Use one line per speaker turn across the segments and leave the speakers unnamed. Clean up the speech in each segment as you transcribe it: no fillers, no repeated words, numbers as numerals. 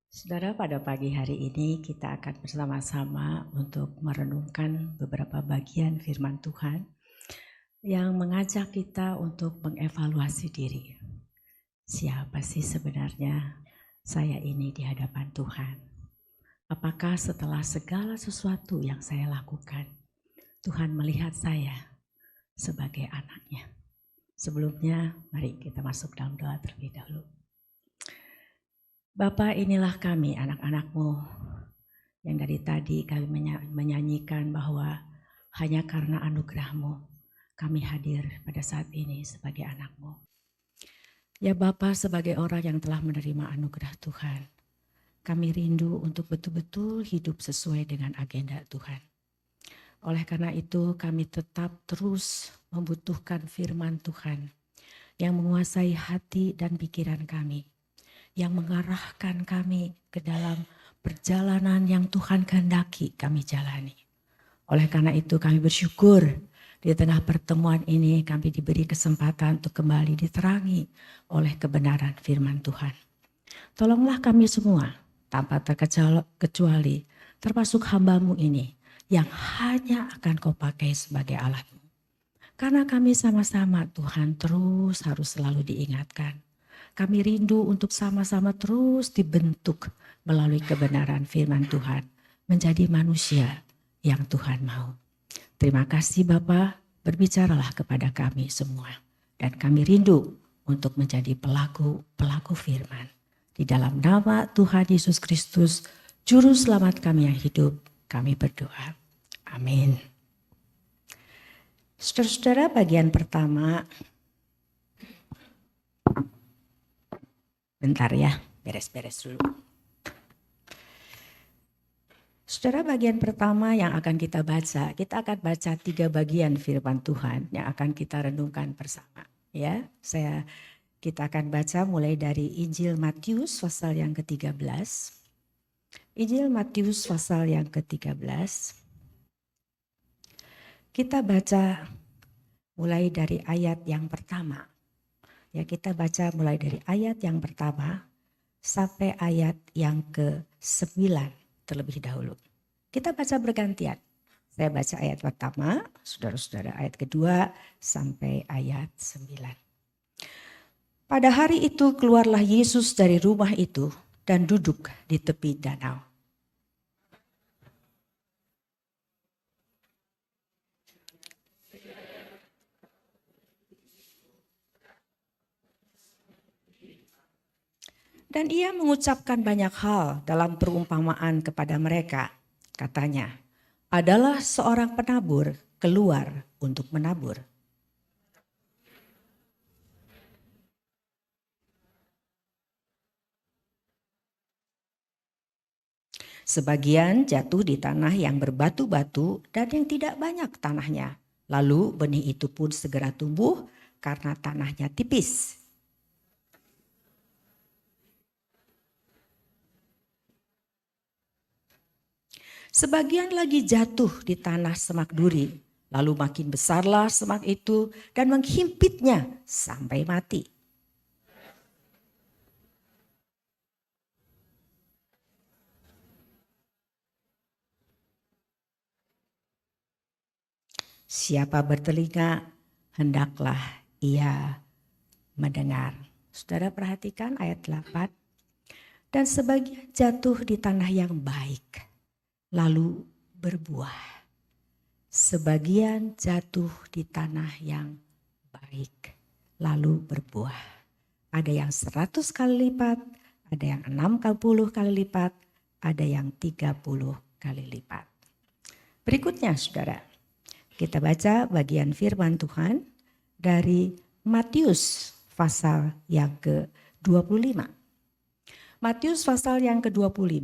Saudara, pada pagi hari ini kita akan bersama-sama untuk merenungkan beberapa bagian firman Tuhan yang mengajak kita untuk mengevaluasi diri. Siapa sih sebenarnya saya ini di hadapan Tuhan? Apakah setelah segala sesuatu yang saya lakukan, Tuhan melihat saya sebagai anaknya? Sebelumnya, mari kita masuk dalam doa terlebih dahulu. Bapa, inilah kami anak-anak-Mu yang dari tadi kami menyanyikan bahwa hanya karena anugerah-Mu kami hadir pada saat ini sebagai anak-Mu. Ya Bapa, sebagai orang yang telah menerima anugerah Tuhan, kami rindu untuk betul-betul hidup sesuai dengan agenda Tuhan. Oleh karena itu kami tetap terus membutuhkan firman Tuhan yang menguasai hati dan pikiran kami, yang mengarahkan kami ke dalam perjalanan yang Tuhan kehendaki kami jalani. Oleh karena itu kami bersyukur di tengah pertemuan ini kami diberi kesempatan untuk kembali diterangi oleh kebenaran firman Tuhan. Tolonglah kami semua tanpa terkecuali termasuk hamba-Mu ini yang hanya akan Kau pakai sebagai alat-Mu. Karena kami sama-sama Tuhan terus harus selalu diingatkan. Kami rindu untuk sama-sama terus dibentuk melalui kebenaran firman Tuhan. Menjadi manusia yang Tuhan mau. Terima kasih Bapa, berbicaralah kepada kami semua. Dan kami rindu untuk menjadi pelaku firman. Di dalam nama Tuhan Yesus Kristus, Juru Selamat kami yang hidup, kami berdoa. Amin. Saudara-saudara, bagian pertama. Bentar ya, beres-beres dulu. Saudara, bagian pertama yang akan kita akan baca 3 bagian firman Tuhan yang akan kita renungkan bersama. Ya, kita akan baca mulai dari Injil Matius pasal yang ke-13. Injil Matius pasal yang ke-13. Kita baca mulai dari ayat yang pertama. Ya, kita baca mulai dari ayat yang pertama sampai ayat yang ke-9 terlebih dahulu. Kita baca bergantian. Saya baca ayat pertama, saudara-saudara ayat kedua sampai ayat 9. Pada hari itu keluarlah Yesus dari rumah itu dan duduk di tepi danau. Dan ia mengucapkan banyak hal dalam perumpamaan kepada mereka. Katanya, adalah seorang penabur keluar untuk menabur. Sebagian jatuh di tanah yang berbatu-batu dan yang tidak banyak tanahnya. Lalu benih itu pun segera tumbuh karena tanahnya tipis. Sebagian lagi jatuh di tanah semak duri, lalu makin besarlah semak itu dan menghimpitnya sampai mati. Siapa bertelinga, hendaklah ia mendengar. Saudara perhatikan ayat 8. Dan sebagian jatuh di tanah yang baik, lalu berbuah. Sebagian jatuh di tanah yang baik, lalu berbuah. Ada yang 100 kali lipat, ada yang 60 kali lipat, ada yang 30 kali lipat. Berikutnya saudara, kita baca bagian firman Tuhan dari Matius pasal yang ke-25. Matius pasal yang ke-25,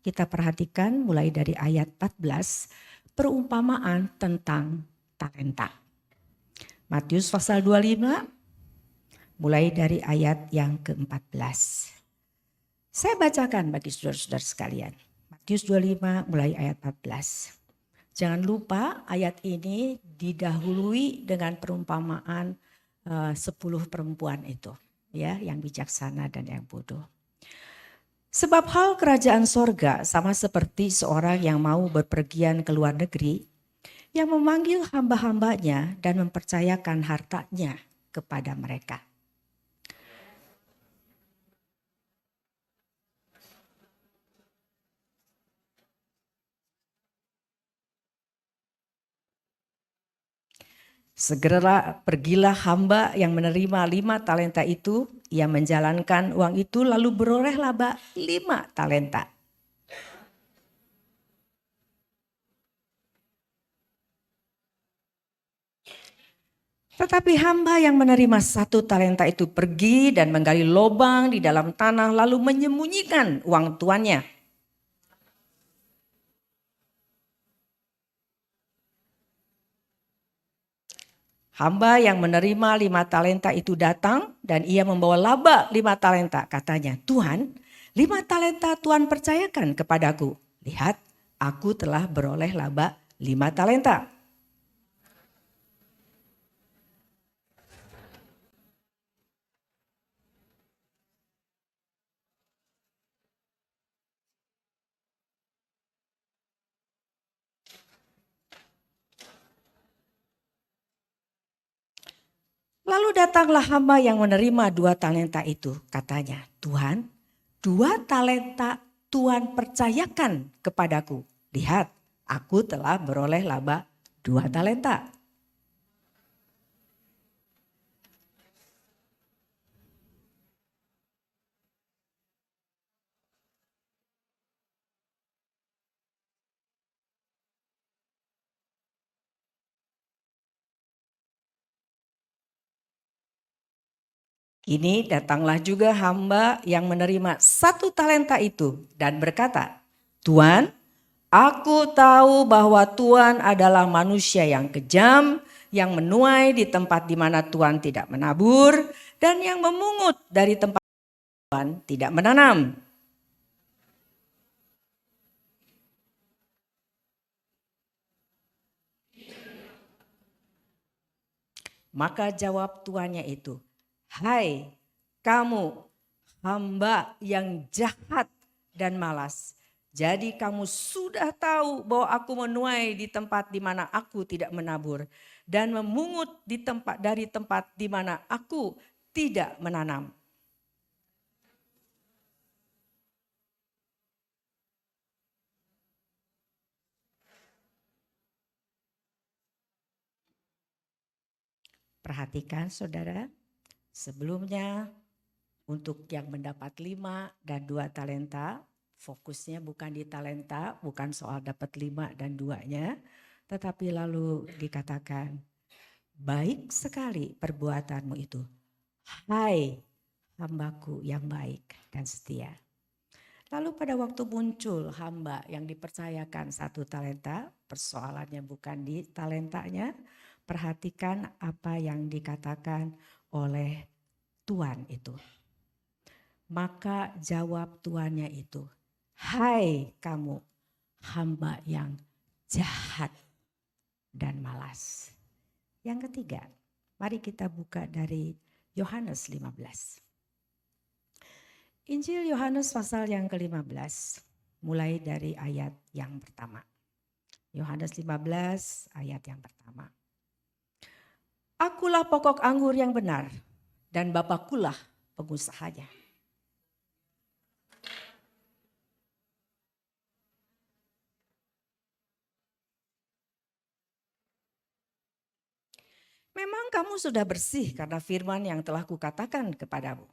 kita perhatikan mulai dari ayat 14, perumpamaan tentang talenta. Matius pasal 25, mulai dari ayat yang ke-14. Saya bacakan bagi saudara-saudara sekalian. Matius 25 mulai ayat 14. Jangan lupa ayat ini didahului dengan perumpamaan 10 perempuan itu, ya, yang bijaksana dan yang bodoh. Sebab hal kerajaan sorga sama seperti seorang yang mau berpergian ke luar negeri, yang memanggil hamba-hambanya dan mempercayakan hartanya kepada mereka. Segera pergilah hamba yang menerima 5 talenta itu, ia menjalankan uang itu lalu beroleh laba 5 talenta. Tetapi hamba yang menerima 1 talenta itu pergi dan menggali lubang di dalam tanah lalu menyembunyikan uang tuannya. Hamba yang menerima 5 talenta itu datang dan ia membawa laba 5 talenta. Katanya, Tuhan, 5 talenta Tuhan percayakan kepadaku. Lihat, aku telah beroleh laba 5 talenta. Lalu datanglah hamba yang menerima 2 talenta itu. Katanya, Tuhan, 2 talenta Tuhan percayakan kepadaku. Lihat, aku telah beroleh laba 2 talenta. Kini datanglah juga hamba yang menerima 1 talenta itu dan berkata, Tuhan, aku tahu bahwa Tuhan adalah manusia yang kejam, yang menuai di tempat di mana Tuhan tidak menabur, dan yang memungut dari tempat Tuhan tidak menanam. Maka jawab tuannya itu, hai kamu hamba yang jahat dan malas. Jadi kamu sudah tahu bahwa aku menuai di tempat di mana aku tidak menabur. Dan memungut dari tempat di mana aku tidak menanam. Perhatikan saudara, sebelumnya untuk yang mendapat 5 dan 2 talenta, fokusnya bukan di talenta, bukan soal dapat 5 dan 2-nya, tetapi lalu dikatakan, baik sekali perbuatanmu itu. Hai hambaku yang baik dan setia. Lalu pada waktu muncul hamba yang dipercayakan 1 talenta, persoalannya bukan di talentanya, perhatikan apa yang dikatakan oleh Tuhan itu. Maka jawab tuannya itu, hai kamu hamba yang jahat dan malas. Yang ketiga, mari kita buka dari Yohanes 15. Injil Yohanes pasal yang ke-15, mulai dari ayat yang pertama. Yohanes 15 ayat yang pertama. Akulah pokok anggur yang benar dan Bapakulah pengusahanya. Memang kamu sudah bersih karena firman yang telah kukatakan kepadamu.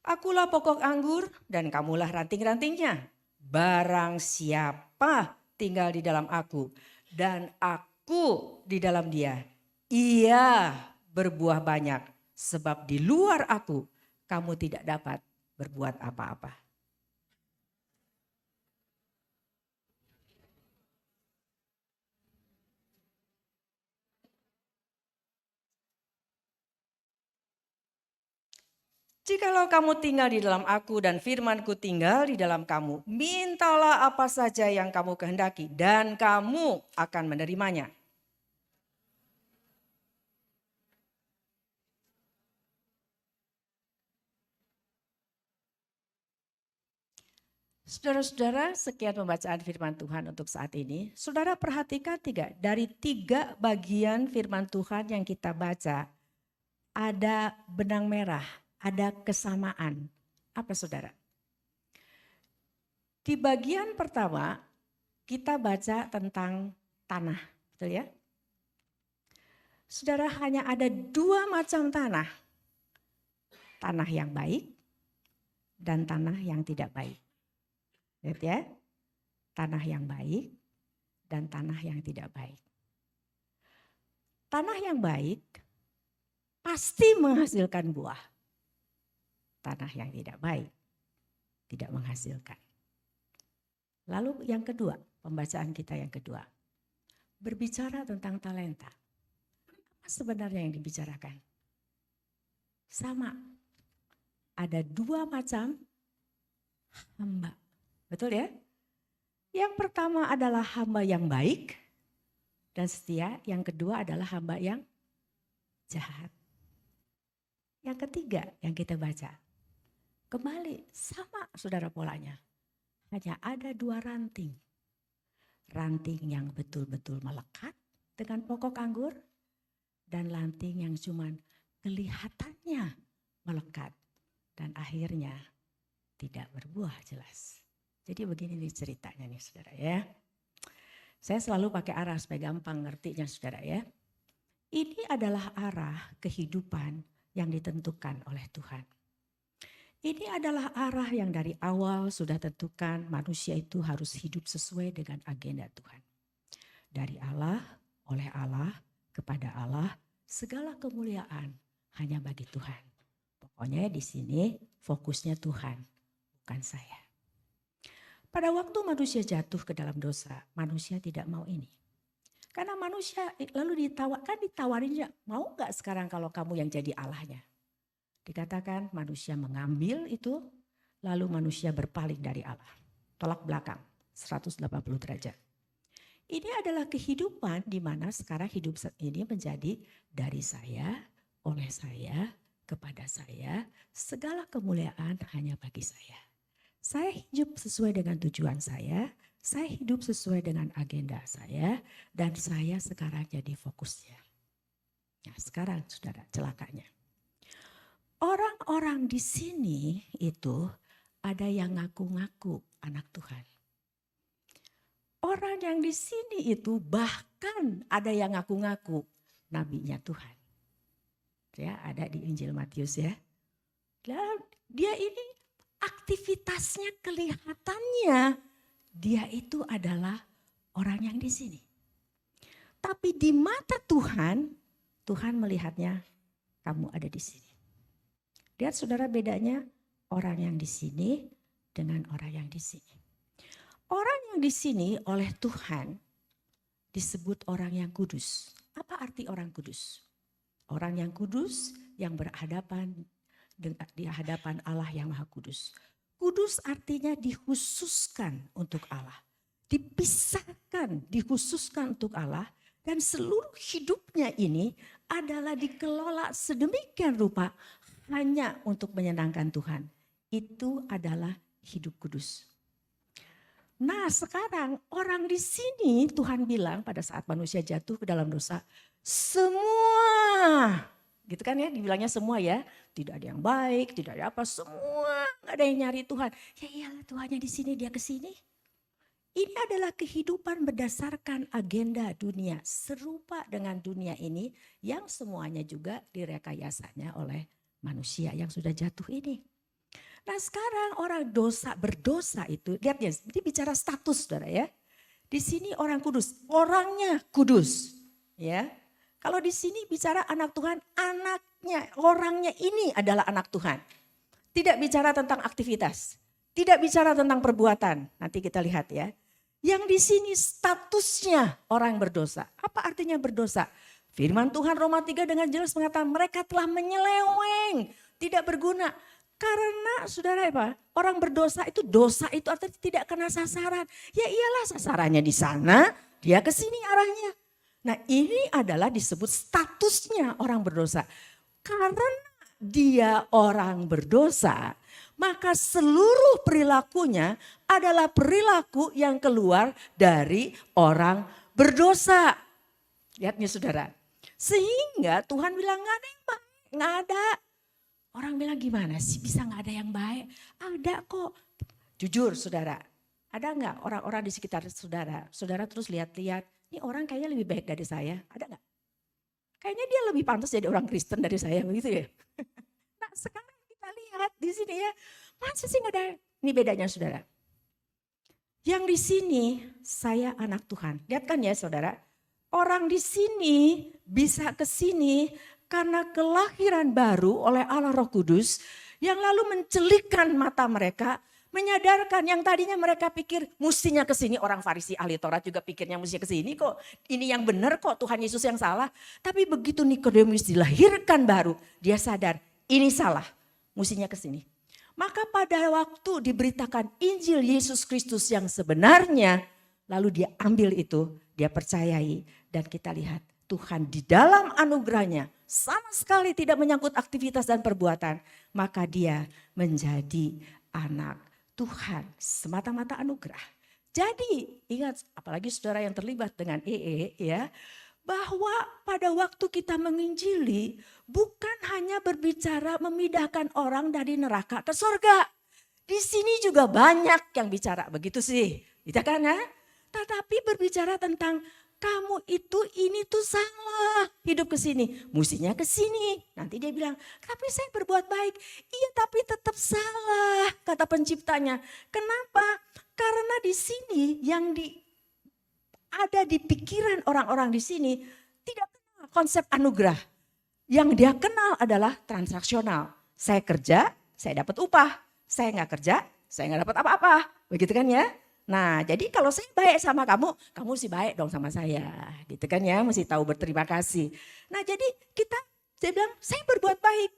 Akulah pokok anggur dan kamulah ranting-rantingnya. Barang siapa tinggal di dalam aku dan aku di dalam dia, ia berbuah banyak. Sebab di luar aku kamu tidak dapat berbuat apa-apa.
Jikalau kamu tinggal di dalam aku dan firmanku tinggal di dalam kamu, mintalah apa saja yang kamu kehendaki dan kamu akan menerimanya. Saudara-saudara, sekian pembacaan firman Tuhan untuk saat ini. Saudara perhatikan dari 3 bagian firman Tuhan yang kita baca, ada benang merah, ada kesamaan. Apa saudara? Di bagian pertama kita baca tentang tanah, betul ya? Saudara, hanya ada 2 macam tanah. Tanah yang baik dan tanah yang tidak baik. Lihat ya, tanah yang baik dan tanah yang tidak baik. Tanah yang baik pasti menghasilkan buah. Tanah yang tidak baik tidak menghasilkan. Lalu yang kedua, pembacaan kita yang kedua. Berbicara tentang talenta. Apa sebenarnya yang dibicarakan? Sama. Ada 2 macam hamba. Betul ya? Yang pertama adalah hamba yang baik dan setia. Yang kedua adalah hamba yang jahat. Yang ketiga yang kita baca. Kembali sama saudara polanya. Hanya ada 2 ranting. Ranting yang betul-betul melekat dengan pokok anggur. Dan ranting yang cuman kelihatannya melekat. Dan akhirnya tidak berbuah jelas. Jadi begini nih ceritanya nih saudara ya. Saya selalu pakai arah supaya gampang ngertinya saudara ya. Ini adalah arah kehidupan yang ditentukan oleh Tuhan. Ini adalah arah yang dari awal sudah tentukan manusia itu harus hidup sesuai dengan agenda Tuhan. Dari Allah, oleh Allah, kepada Allah, segala kemuliaan hanya bagi Tuhan. Pokoknya di sini fokusnya Tuhan, bukan saya. Pada waktu manusia jatuh ke dalam dosa, manusia tidak mau ini. Karena manusia lalu ditawarin, mau gak sekarang kalau kamu yang jadi Allahnya? Dikatakan manusia mengambil itu, lalu manusia berpaling dari Allah. Tolak belakang, 180 derajat. Ini adalah kehidupan di mana sekarang hidup ini menjadi dari saya, oleh saya, kepada saya, segala kemuliaan hanya bagi saya. Saya hidup sesuai dengan tujuan saya hidup sesuai dengan agenda saya, dan saya sekarang jadi fokusnya. Nah sekarang saudara celakanya. Orang-orang di sini itu ada yang ngaku-ngaku anak Tuhan. Orang yang di sini itu bahkan ada yang ngaku-ngaku nabinya Tuhan. Ya, ada di Injil Matius ya. Dan dia ini aktivitasnya kelihatannya dia itu adalah orang yang di sini. Tapi di mata Tuhan, Tuhan melihatnya kamu ada di sini. Lihat saudara bedanya orang yang di sini dengan orang yang di sini. Orang yang di sini oleh Tuhan disebut orang yang kudus. Apa arti orang kudus? Orang yang kudus yang berhadapan di hadapan Allah yang Maha Kudus. Kudus artinya dikhususkan untuk Allah. Dipisahkan, dikhususkan untuk Allah. Dan seluruh hidupnya ini adalah dikelola sedemikian rupa hanya untuk menyenangkan Tuhan. Itu adalah hidup kudus. Nah sekarang orang di sini Tuhan bilang pada saat manusia jatuh ke dalam dosa. Semua, gitu kan ya dibilangnya semua ya. Tidak ada yang baik, tidak ada apa, semua gak ada yang nyari Tuhan. Ya iyalah Tuhannya di sini, dia ke sini. Ini adalah kehidupan berdasarkan agenda dunia. Serupa dengan dunia ini yang semuanya juga direkayasanya oleh manusia yang sudah jatuh ini. Nah sekarang orang berdosa itu, lihat ya, ini bicara status saudara ya. Di sini orang kudus, orangnya kudus. Ya, kalau di sini bicara anak Tuhan, anaknya, orangnya ini adalah anak Tuhan. Tidak bicara tentang aktivitas, tidak bicara tentang perbuatan. Nanti kita lihat ya. Yang di sini statusnya orang berdosa. Apa artinya berdosa? Firman Tuhan Roma 3 dengan jelas mengatakan mereka telah menyeleweng. Tidak berguna. Karena saudara apa? Orang berdosa itu, dosa itu artinya tidak kena sasaran. Ya iyalah sasarannya di sana, dia ke sini arahnya. Nah ini adalah disebut statusnya orang berdosa. Karena dia orang berdosa, maka seluruh perilakunya adalah perilaku yang keluar dari orang berdosa. Lihat nih saudara. Sehingga Tuhan bilang gak ada yang baik, gak ada. Orang bilang gimana sih bisa gak ada yang baik? Ada kok. Jujur saudara, ada gak orang-orang di sekitar saudara? Saudara terus lihat-lihat, ini orang kayaknya lebih baik dari saya, ada gak? Kayaknya dia lebih pantas jadi orang Kristen dari saya, begitu ya. Nah sekarang kita lihat di sini ya, masa sih gak ada? Ini bedanya saudara. Yang di sini saya anak Tuhan. Lihat kan ya saudara, orang di sini bisa ke sini karena kelahiran baru oleh Allah Roh Kudus yang lalu mencelikkan mata mereka, menyadarkan yang tadinya mereka pikir mestinya ke sini, orang Farisi ahli Taurat juga pikirnya mestinya ke sini kok, ini yang benar kok, Tuhan Yesus yang salah. Tapi begitu Nikodemus dilahirkan baru, dia sadar ini salah, mestinya ke sini. Maka pada waktu diberitakan Injil Yesus Kristus yang sebenarnya, lalu dia ambil itu, dia percayai, dan kita lihat Tuhan di dalam anugerahnya sama sekali tidak menyangkut aktivitas dan perbuatan. Maka dia menjadi anak Tuhan semata-mata anugerah. Jadi ingat, apalagi saudara yang terlibat dengan EE ya, bahwa pada waktu kita menginjili bukan hanya berbicara memindahkan orang dari neraka ke surga. Di sini juga banyak yang bicara begitu sih, tidak kan ya? Tetapi berbicara tentang kamu itu ini tuh salah hidup ke sini, mestinya ke sini. Nanti dia bilang, tapi saya berbuat baik. Iya, tapi tetap salah kata penciptanya. Kenapa? Karena di sini yang ada di pikiran orang-orang di sini tidak kenal konsep anugerah. Yang dia kenal adalah transaksional. Saya kerja, saya dapat upah. Saya nggak kerja, saya nggak dapat apa-apa. Begitu kan ya? Nah jadi kalau saya baik sama kamu, kamu mesti baik dong sama saya. Gitu kan ya, mesti tahu berterima kasih. Nah jadi saya bilang saya berbuat baik.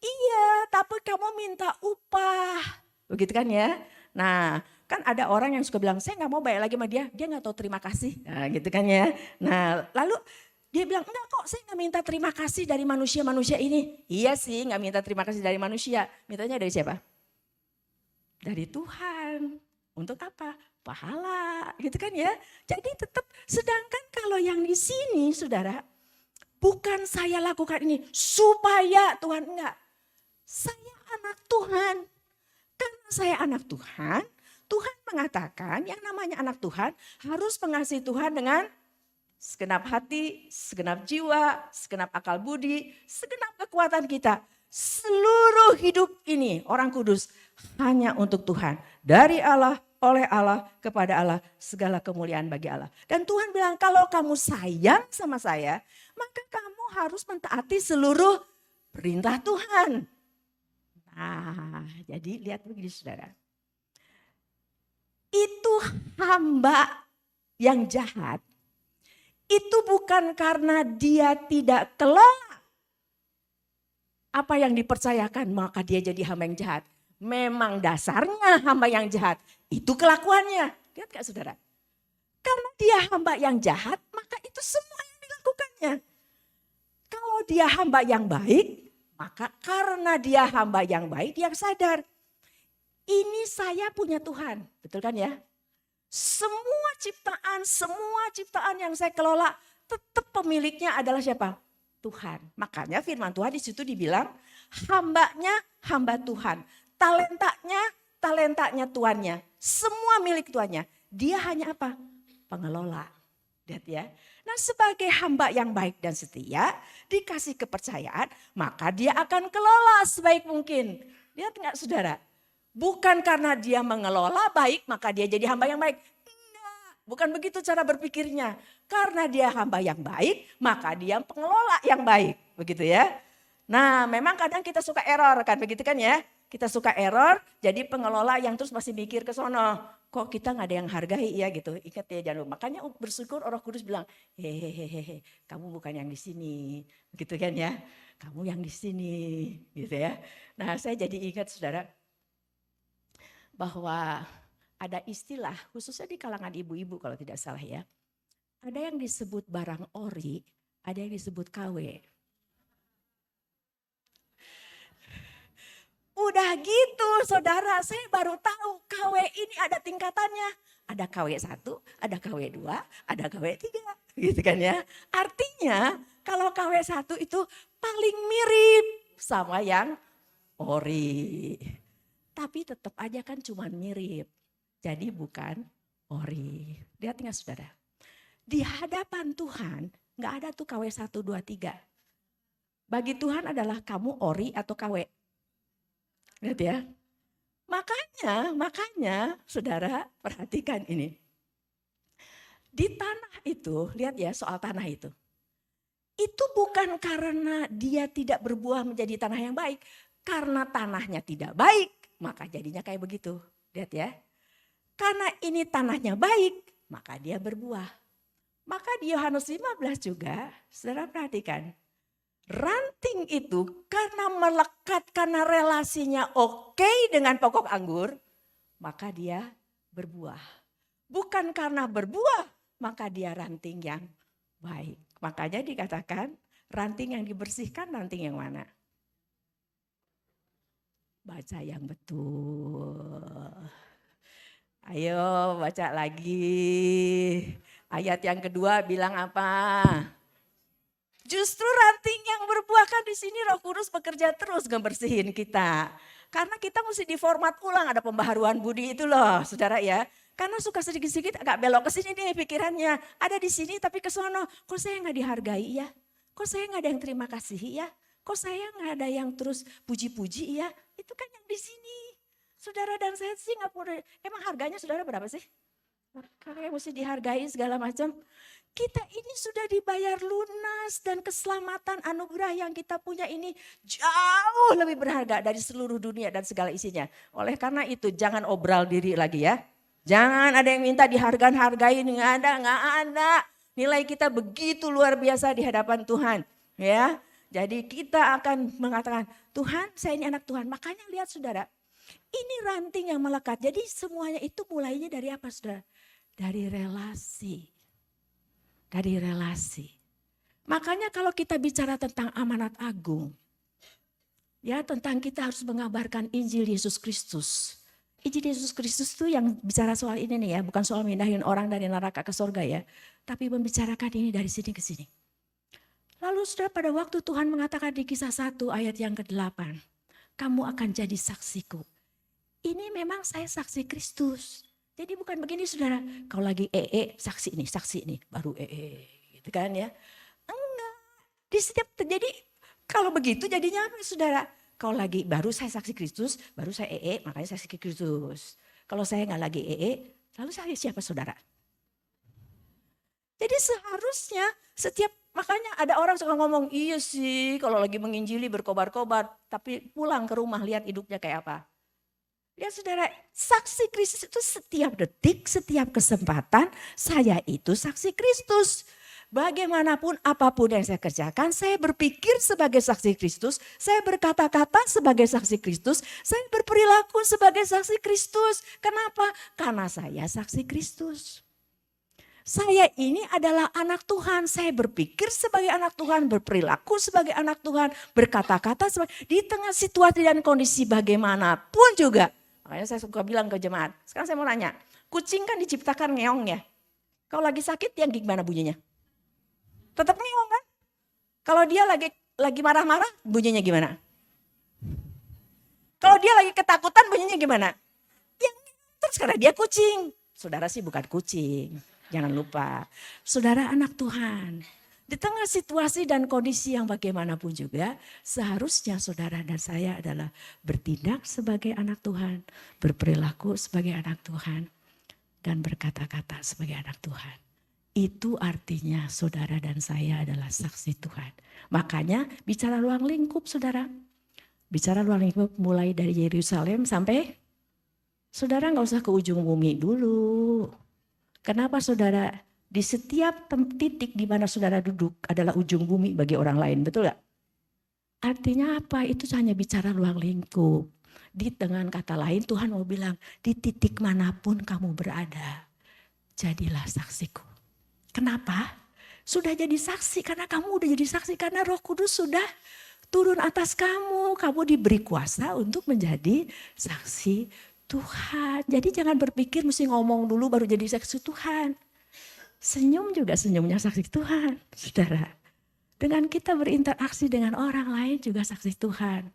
Iya tapi kamu minta upah. Begitu kan ya. Nah kan ada orang yang suka bilang saya gak mau baik lagi sama dia gak tahu terima kasih. Nah gitu kan ya. Nah lalu dia bilang enggak kok saya gak minta terima kasih dari manusia-manusia ini. Iya sih gak minta terima kasih dari manusia. Mintanya dari siapa? Dari Tuhan. Untuk apa? Pahala, gitu kan ya. Jadi tetap, sedangkan kalau yang di sini saudara, bukan saya lakukan ini supaya Tuhan, enggak. Saya anak Tuhan. Karena saya anak Tuhan, Tuhan mengatakan yang namanya anak Tuhan harus mengasihi Tuhan dengan segenap hati, segenap jiwa, segenap akal budi, segenap kekuatan kita. Seluruh hidup ini orang kudus hanya untuk Tuhan. Dari Allah, oleh Allah, kepada Allah, segala kemuliaan bagi Allah. Dan Tuhan bilang kalau kamu sayang sama saya, maka kamu harus mentaati seluruh perintah Tuhan. Nah jadi lihat begini saudara. Itu hamba yang jahat, itu bukan karena dia tidak kelola apa yang dipercayakan maka dia jadi hamba yang jahat. Memang dasarnya hamba yang jahat, itu kelakuannya. Lihat gak saudara? Karena dia hamba yang jahat, maka itu semua yang dilakukannya. Kalau dia hamba yang baik, maka karena dia hamba yang baik, dia sadar. Ini saya punya Tuhan, betul kan ya? Semua ciptaan yang saya kelola, tetap pemiliknya adalah siapa? Tuhan. Makanya firman Tuhan di situ dibilang, hambanya hamba Tuhan. Talentanya tuannya, semua milik tuannya. Dia hanya apa? Pengelola. Lihat ya. Nah sebagai hamba yang baik dan setia, dikasih kepercayaan, maka dia akan kelola sebaik mungkin. Lihat enggak saudara? Bukan karena dia mengelola baik, maka dia jadi hamba yang baik. Enggak, bukan begitu cara berpikirnya. Karena dia hamba yang baik, maka dia pengelola yang baik. Begitu ya. Nah memang kadang kita suka error kan, begitu kan ya. Kita suka error, jadi pengelola yang terus masih mikir ke sono. Kok kita gak ada yang hargai ya gitu. Ingat ya jangan lupa. Makanya bersyukur Roh Kudus bilang, hehehe, kamu bukan yang di sini. Begitu kan ya. kamu yang di sini, gitu ya. Nah, saya jadi ingat saudara bahwa ada istilah khususnya di kalangan ibu-ibu kalau tidak salah ya. Ada yang disebut barang ori, ada yang disebut KW. Udah gitu saudara, saya baru tahu KW ini ada tingkatannya. Ada KW 1, ada KW 2, ada KW 3, gitu kan ya. Artinya kalau KW 1 itu paling mirip sama yang ori. Tapi tetap aja kan cuma mirip. Jadi bukan ori. Lihat nggak saudara? Di hadapan Tuhan nggak ada tuh KW 1, 2, 3. Bagi Tuhan adalah kamu ori atau KW. Lihat ya. Makanya saudara perhatikan ini. Di tanah itu, lihat ya soal tanah itu. Itu bukan karena dia tidak berbuah menjadi tanah yang baik. Karena tanahnya tidak baik, maka jadinya kayak begitu. Lihat ya. Karena ini tanahnya baik, maka dia berbuah. Maka di Yohanes 15 juga, saudara perhatikan. Ranting itu karena melekat, karena relasinya oke dengan pokok anggur, maka dia berbuah. Bukan karena berbuah, maka dia ranting yang baik. Makanya dikatakan ranting yang dibersihkan, ranting yang mana? Baca yang betul. Ayo baca lagi. Ayat yang kedua bilang apa? Justru ranting yang berbuah kan di sini Roh Kudus bekerja terus ngebersihin kita. Karena kita mesti diformat ulang, ada pembaharuan budi itu loh saudara ya. Karena suka sedikit-sedikit agak belok ke sini nih pikirannya. Ada di sini tapi ke sono. Kok saya nggak dihargai ya? Kok saya nggak ada yang terima kasih ya? Kok saya nggak ada yang terus puji-puji ya? Itu kan yang di sini. Saudara dan saya sih nggak perlu. Emang harganya saudara berapa sih? Kakak mesti dihargai segala macam. Kita ini sudah dibayar lunas dan keselamatan anugerah yang kita punya ini jauh lebih berharga dari seluruh dunia dan segala isinya. Oleh karena itu jangan obral diri lagi ya. Jangan ada yang minta dihargain, nggak ada. Nilai kita begitu luar biasa di hadapan Tuhan. Ya, jadi kita akan mengatakan Tuhan saya ini anak Tuhan. Makanya lihat saudara, ini ranting yang melekat. Jadi semuanya itu mulainya dari apa saudara? Dari relasi. Dari relasi. Makanya kalau kita bicara tentang amanat agung, ya tentang kita harus mengabarkan Injil Yesus Kristus. Injil Yesus Kristus itu yang bicara soal ini nih ya, bukan soal mindahin orang dari neraka ke surga ya, tapi membicarakan ini dari sini ke sini. Lalu saudara pada waktu Tuhan mengatakan di Kisah 1 ayat yang ke-8, kamu akan jadi saksiku. Ini memang saya saksi Kristus. Jadi bukan begini saudara, kalau lagi saksi ini, baru gitu kan ya. Enggak, di setiap terjadi, kalau begitu jadinya apa saudara? Kalau lagi baru saya saksi Kristus, baru saya makanya saya saksi Kristus. Kalau saya nggak lagi lalu saya siapa saudara? Jadi seharusnya setiap, makanya ada orang suka ngomong, iya sih kalau lagi menginjili berkobar-kobar, tapi pulang ke rumah lihat hidupnya kayak apa. Lihat saudara, saksi Kristus itu setiap detik, setiap kesempatan, saya itu saksi Kristus. Bagaimanapun apapun yang saya kerjakan, saya berpikir sebagai saksi Kristus, saya berkata-kata sebagai saksi Kristus, saya berperilaku sebagai saksi Kristus. Kenapa? Karena saya saksi Kristus. Saya ini adalah anak Tuhan, saya berpikir sebagai anak Tuhan, berperilaku sebagai anak Tuhan, berkata-kata di tengah situasi dan kondisi bagaimanapun juga. Makanya saya suka bilang ke jemaat, sekarang saya mau nanya, kucing kan diciptakan ngeong ya. Kalau lagi sakit yang gimana bunyinya? Tetap ngeong kan? Kalau dia lagi marah-marah bunyinya gimana? Kalau dia lagi ketakutan bunyinya gimana? Yang terus karena dia kucing. Saudara sih bukan kucing. Jangan lupa, saudara anak Tuhan. Di tengah situasi dan kondisi yang bagaimanapun juga, seharusnya saudara dan saya adalah bertindak sebagai anak Tuhan, berperilaku sebagai anak Tuhan, dan berkata-kata sebagai anak Tuhan. Itu artinya saudara dan saya adalah saksi Tuhan. Makanya bicara ruang lingkup saudara. Bicara ruang lingkup mulai dari Yerusalem sampai, saudara nggak usah ke ujung bumi dulu. Kenapa saudara? Di setiap titik di mana saudara duduk adalah ujung bumi bagi orang lain, betul gak? Artinya apa? Itu hanya bicara ruang lingkup. Dengan kata lain Tuhan mau bilang, di titik manapun kamu berada, jadilah saksiku. Kenapa? Sudah jadi saksi karena kamu udah jadi saksi. Karena Roh Kudus sudah turun atas kamu. Kamu diberi kuasa untuk menjadi saksi Tuhan. Jadi jangan berpikir mesti ngomong dulu baru jadi saksi Tuhan. Senyum juga senyumnya saksi Tuhan, saudara. Dengan kita berinteraksi dengan orang lain juga saksi Tuhan.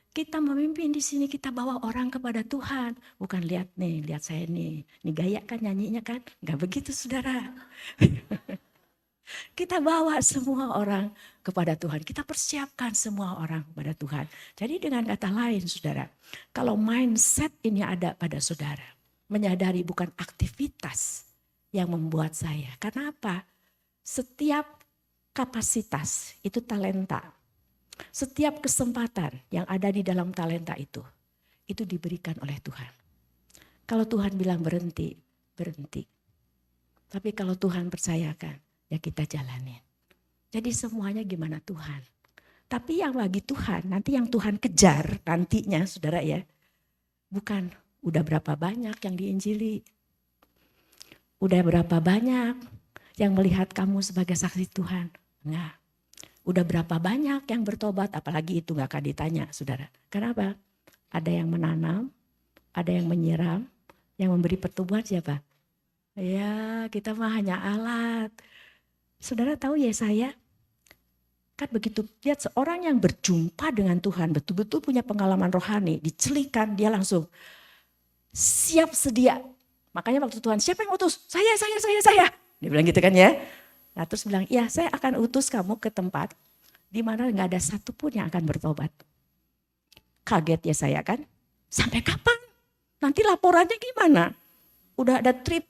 Kita memimpin di sini, kita bawa orang kepada Tuhan. Bukan lihat nih, lihat saya nih. Ini gaya kan nyanyinya kan? Enggak begitu saudara. Kita bawa semua orang kepada Tuhan. Kita persiapkan semua orang kepada Tuhan. Jadi dengan kata lain saudara, kalau mindset ini ada pada saudara. Menyadari bukan aktivitas yang membuat saya. Karena apa? Setiap kapasitas itu talenta. Setiap kesempatan yang ada di dalam talenta itu diberikan oleh Tuhan. Kalau Tuhan bilang berhenti, berhenti. Tapi kalau Tuhan percayakan, ya kita jalanin. Jadi semuanya gimana Tuhan. Tapi yang bagi Tuhan, nanti yang Tuhan kejar nantinya saudara ya. Bukan udah berapa banyak yang diinjili. Udah berapa banyak yang melihat kamu sebagai saksi Tuhan. Enggak. Udah berapa banyak yang bertobat, apalagi itu gak akan ditanya saudara. Kenapa? Ada yang menanam, ada yang menyiram, yang memberi pertumbuhan siapa? Ya kita mah hanya alat. Saudara tahu Yesaya? Kan begitu lihat seorang yang berjumpa dengan Tuhan, betul-betul punya pengalaman rohani, dicelikan dia langsung siap sedia. Makanya waktu Tuhan, siapa yang utus? Saya. Dia bilang gitu kan ya. Nah terus bilang, ya saya akan utus kamu ke tempat di mana gak ada satupun yang akan bertobat. Kaget ya saya kan, sampai kapan? Nanti laporannya gimana? Udah ada trip,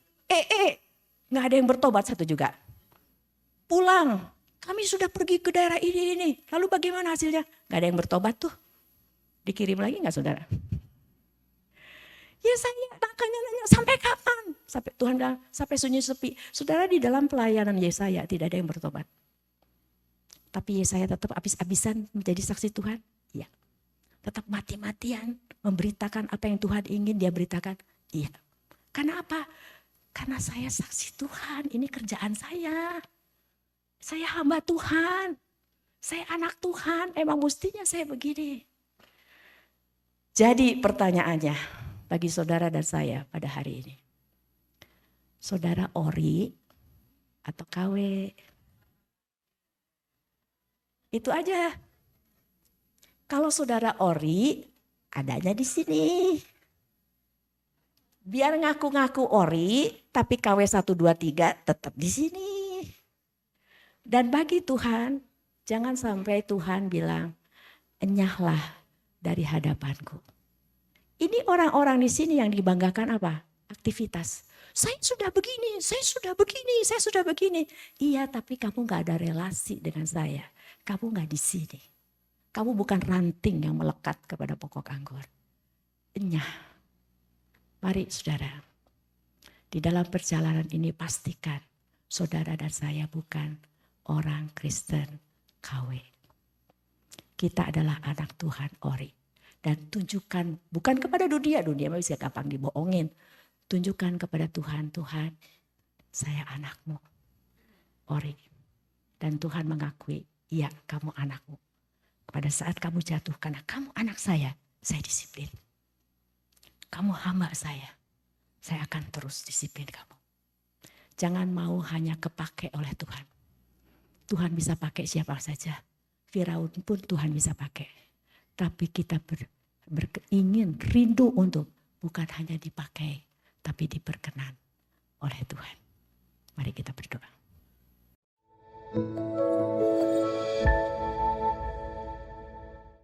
gak ada yang bertobat satu juga. Pulang, kami sudah pergi ke daerah ini. Lalu bagaimana hasilnya? Gak ada yang bertobat tuh. Dikirim lagi gak saudara? Ya saya makanya nanya sampai kapan? Sampai Tuhan bilang sampai sunyi sepi. Saudara di dalam pelayanan Yesaya tidak ada yang bertobat. Tapi Yesaya tetap habis-habisan menjadi saksi Tuhan. Iya. Tetap mati-matian memberitakan apa yang Tuhan ingin dia beritakan. Iya. Karena apa? Karena saya saksi Tuhan. Ini kerjaan saya. Saya hamba Tuhan. Saya anak Tuhan. Emang mestinya saya begini. Jadi pertanyaannya bagi saudara dan saya pada hari ini. Saudara ori atau KW? Itu aja. Kalau saudara ori, adanya di sini. Biar ngaku-ngaku ori, tapi KW 1, 2, 3 tetap di sini. Dan bagi Tuhan, jangan sampai Tuhan bilang, enyahlah dari hadapanku. Ini orang-orang di sini yang dibanggakan apa? Aktivitas. Saya sudah begini, saya sudah begini, saya sudah begini. Iya, tapi kamu gak ada relasi dengan saya. Kamu gak di sini. Kamu bukan ranting yang melekat kepada pokok anggur. Enyah. Mari saudara, di dalam perjalanan ini pastikan saudara dan saya bukan orang Kristen KW. Kita adalah anak Tuhan ori. Dan tunjukkan, bukan kepada dunia bisa gampang dibohongin. Tunjukkan kepada Tuhan, Tuhan saya anakmu, ori. Dan Tuhan mengakui, iya kamu anakmu. Pada saat kamu jatuh, karena kamu anak saya disiplin. Kamu hamba saya akan terus disiplin kamu. Jangan mau hanya kepake oleh Tuhan. Tuhan bisa pakai siapa saja. Firaun pun Tuhan bisa pakai. Tapi kita ingin rindu untuk bukan hanya dipakai, tapi diperkenan oleh Tuhan. Mari kita berdoa.